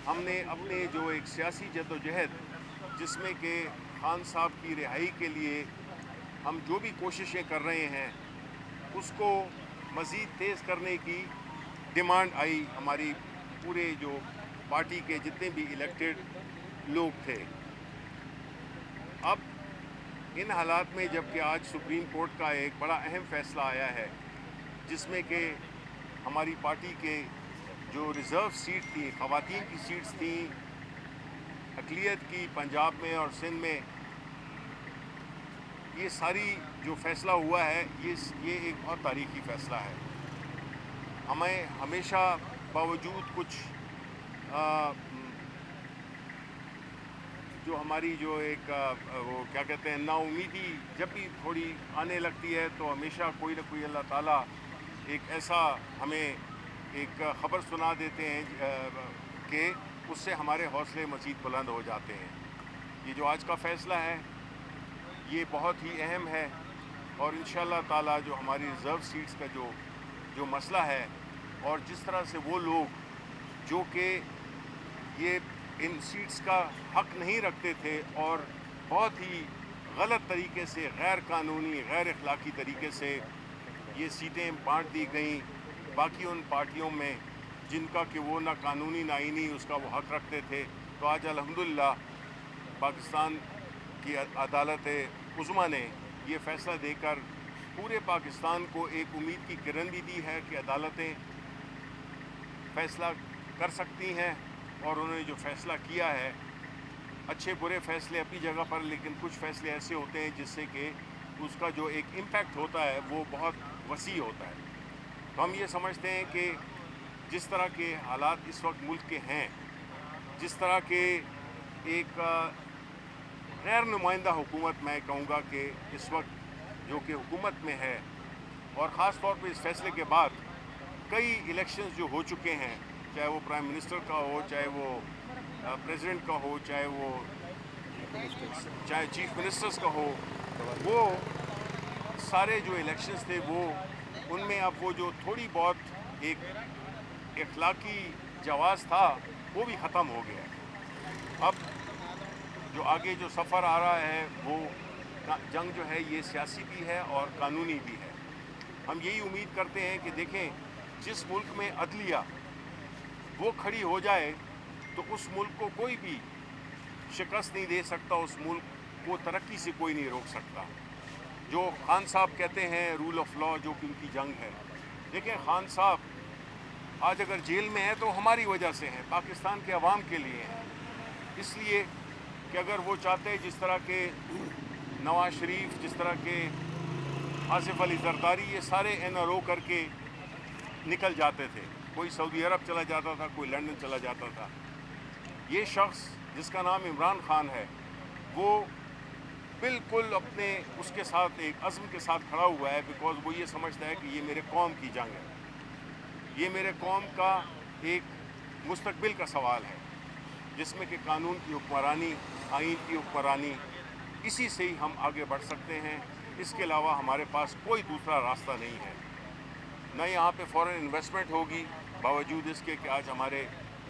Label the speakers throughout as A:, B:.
A: ہم نے اپنے جو ایک سیاسی جدوجہد جس میں کہ خان صاحب کی رہائی کے لیے ہم جو بھی کوششیں کر رہے ہیں اس کو مزید تیز کرنے کی ڈیمانڈ آئی ہماری پورے جو پارٹی کے جتنے بھی الیکٹڈ لوگ تھے۔ اب ان حالات میں جب کہ آج سپریم کورٹ کا ایک بڑا اہم فیصلہ آیا ہے جس میں کہ ہماری پارٹی کے جو ریزرو سیٹ تھی، خواتین کی سیٹس تھیں اقلیت کی پنجاب میں اور سندھ میں، یہ ساری جو فیصلہ ہوا ہے یہ ایک بہت تاریخی فیصلہ ہے۔ ہمیں ہمیشہ باوجود کچھ جو ہماری جو ایک وہ کیا کہتے ہیں نا امیدی جب بھی تھوڑی آنے لگتی ہے تو ہمیشہ کوئی نہ کوئی اللہ تعالیٰ ایک ایسا ہمیں ایک خبر سنا دیتے ہیں کہ اس سے ہمارے حوصلے مزید بلند ہو جاتے ہیں۔ یہ جو آج کا فیصلہ ہے یہ بہت ہی اہم ہے، اور انشاءاللہ تعالیٰ جو ہماری ریزرو سیٹس کا جو مسئلہ ہے، اور جس طرح سے وہ لوگ جو کہ یہ ان سیٹس کا حق نہیں رکھتے تھے اور بہت ہی غلط طریقے سے، غیر قانونی، غیر اخلاقی طریقے سے یہ سیٹیں بانٹ دی گئیں باقی ان پارٹیوں میں جن کا کہ وہ نہ قانونی نہ آئینی اس کا وہ حق رکھتے تھے، تو آج الحمدللہ پاکستان کی عدالت عظمیٰ نے یہ فیصلہ دے کر پورے پاکستان کو ایک امید کی کرن بھی دی ہے کہ عدالتیں فیصلہ کر سکتی ہیں، اور انہوں نے جو فیصلہ کیا ہے اچھے برے فیصلے اپنی جگہ پر، لیکن کچھ فیصلے ایسے ہوتے ہیں جس سے کہ اس کا جو ایک امپیکٹ ہوتا ہے وہ بہت وسیع ہوتا ہے۔ تو ہم یہ سمجھتے ہیں کہ جس طرح کے حالات اس وقت ملک کے ہیں، جس طرح کے ایک غیر نمائندہ حکومت میں کہوں گا کہ اس وقت جو کہ حکومت میں ہے، اور خاص طور پہ اس فیصلے کے بعد کئی الیکشنز جو ہو چکے ہیں، چاہے وہ پرائم منسٹر کا ہو، چاہے وہ پریزیڈنٹ کا ہو، چاہے چیف منسٹرز کا ہو، وہ سارے جو الیکشنز تھے وہ ان میں اب وہ جو تھوڑی بہت ایک اخلاقی جواز تھا وہ بھی ختم ہو گیا ہے۔ اب جو آگے جو سفر آ رہا ہے وہ جنگ جو ہے یہ سیاسی بھی ہے اور قانونی بھی ہے۔ ہم یہی امید کرتے ہیں کہ دیکھیں جس ملک میں عدلیہ وہ کھڑی ہو جائے تو اس ملک کو کوئی بھی شکست نہیں دے سکتا، اس ملک کو ترقی سے کوئی نہیں روک سکتا۔ جو خان صاحب کہتے ہیں رول آف لا جو کہ ان کی جنگ ہے، دیکھیں خان صاحب آج اگر جیل میں ہے تو ہماری وجہ سے ہیں، پاکستان کے عوام کے لیے ہیں، اس لیے کہ اگر وہ چاہتے جس طرح کے نواز شریف، جس طرح کے آصف علی زرداری، یہ این این آر او کر کے نکل جاتے تھے، کوئی سعودی عرب چلا جاتا تھا، کوئی لندن چلا جاتا تھا، یہ شخص جس کا نام عمران خان ہے وہ بالکل اپنے اس کے ساتھ ایک عزم کے ساتھ کھڑا ہوا ہے، بیکاز وہ یہ سمجھتا ہے کہ یہ میرے قوم کی جنگ ہے، یہ میرے قوم کا ایک مستقبل کا سوال ہے جس میں کہ قانون کی حکمرانی، آئین کی حکمرانی، اسی سے ہی ہم آگے بڑھ سکتے ہیں، اس کے علاوہ ہمارے پاس کوئی دوسرا راستہ نہیں ہے۔ نہ یہاں پہ فورن انویسٹمنٹ ہوگی، باوجود اس کے کہ آج ہمارے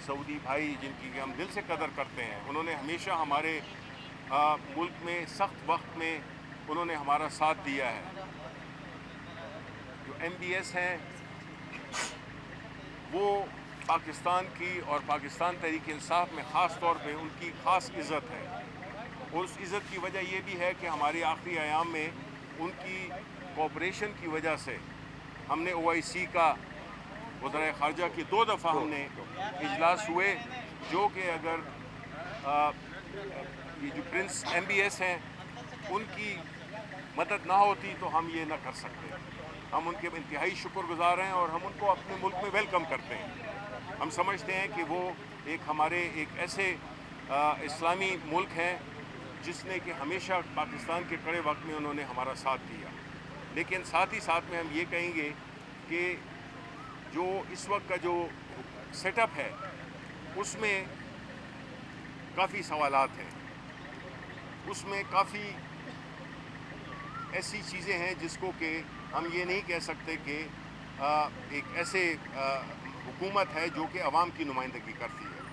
A: سعودی بھائی جن کی ہم دل سے قدر کرتے ہیں، انہوں نے ہمیشہ ہمارے ملک میں سخت وقت میں انہوں نے ہمارا ساتھ دیا ہے۔ جو ایم بی ایس ہیں وہ پاکستان کی اور پاکستان تحریک انصاف میں خاص طور پہ ان کی خاص عزت ہے، اور اس عزت کی وجہ یہ بھی ہے کہ ہمارے آخری ایام میں ان کی کوآپریشن کی وجہ سے ہم نے او آئی سی کا وزرائے خارجہ کی 2 دفعہ ہم نے اجلاس ہوئے، جو کہ اگر یہ جو پرنس ایم بی ایس ہیں ان کی مدد نہ ہوتی تو ہم یہ نہ کر سکتے۔ ہم ان کے انتہائی شکر گزار ہیں اور ہم ان کو اپنے ملک میں ویلکم کرتے ہیں۔ ہم سمجھتے ہیں کہ وہ ہمارے ایک ایسے اسلامی ملک ہیں جس نے کہ ہمیشہ پاکستان کے کڑے وقت میں انہوں نے ہمارا ساتھ دیا، لیکن ساتھ ہی ساتھ میں ہم یہ کہیں گے کہ جو اس وقت کا جو سیٹ اپ ہے اس میں کافی سوالات ہیں، اس میں کافی ایسی چیزیں ہیں جس کو کہ ہم یہ نہیں کہہ سکتے کہ ایک ایسے حکومت ہے جو کہ عوام کی نمائندگی کرتی ہے۔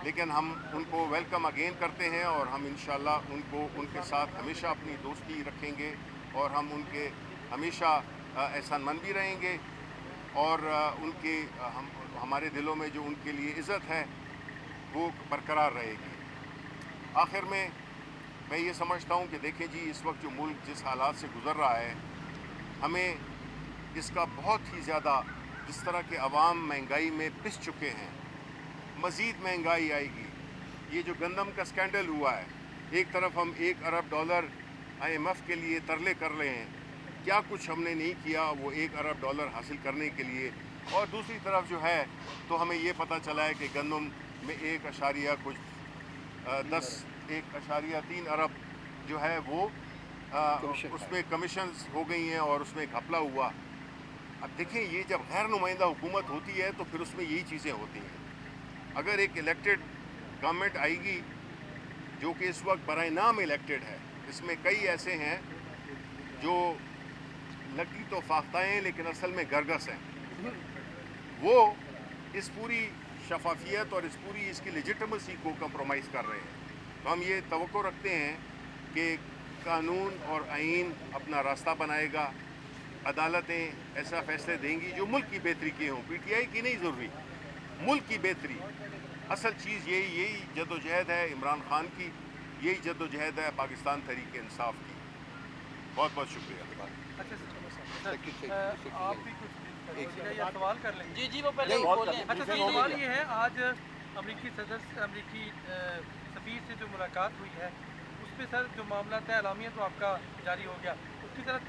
A: لیکن ہم ان کو ویلکم اگین کرتے ہیں اور ہم انشاءاللہ ان کے ساتھ ہمیشہ اپنی دوستی رکھیں گے اور ہم ان کے ہمیشہ احسان مند بھی رہیں گے اور ان کے ہمارے دلوں میں جو ان کے لیے عزت ہے وہ برقرار رہے گی۔ آخر میں یہ سمجھتا ہوں کہ دیکھیں جی، اس وقت جو ملک جس حالات سے گزر رہا ہے، ہمیں اس کا بہت ہی زیادہ، جس طرح کے عوام مہنگائی میں پس چکے ہیں، مزید مہنگائی آئے گی۔ یہ جو گندم کا سکینڈل ہوا ہے، ایک طرف ہم $1 ارب IMF کے لیے ترلے کر رہے ہیں، کیا کچھ ہم نے نہیں کیا وہ $1 ارب حاصل کرنے کے لیے، اور دوسری طرف جو ہے تو ہمیں یہ پتہ چلا ہے کہ گندم میں 1.3 ارب جو ہے وہ اس میں کمیشنز ہو گئی ہیں اور اس میں گھپلا ہوا۔ اب دیکھیں، یہ جب غیر نمائندہ حکومت ہوتی ہے تو پھر اس میں یہی چیزیں ہوتی ہیں۔ اگر ایک الیکٹڈ گورنمنٹ آئے گی جو کہ اس وقت برائے نام الیکٹڈ ہے، اس میں کئی ایسے ہیں جو لگتی تو فاختہ ہیں لیکن اصل میں گرگس ہیں، وہ اس پوری شفافیت اور اس کی لیجٹمیسی کو کمپرومائز کر رہے ہیں۔ تو ہم یہ توقع رکھتے ہیں کہ قانون اور آئین اپنا راستہ بنائے گا، عدالتیں ایسا فیصلے دیں گی جو ملک کی بہتری کے ہوں، پی ٹی آئی کی نہیں ضروری، ملک کی بہتری۔ اصل چیز یہی جد و جہد ہے عمران خان کی، یہی جد و جہد ہے پاکستان تحریک انصاف کی۔ بہت بہت شکریہ۔
B: اچھا سر، آپ بھی کچھ سوال کر لیں گے؟
C: جی وہ پہلے بولیں۔
B: اچھا سر، سوال یہ ہے، آج امریکی سفیر سے جو ملاقات ہوئی ہے، اس پہ سر جو معاملات ہے، اعلامیہ تو آپ کا جاری ہو گیا، اس کی طرح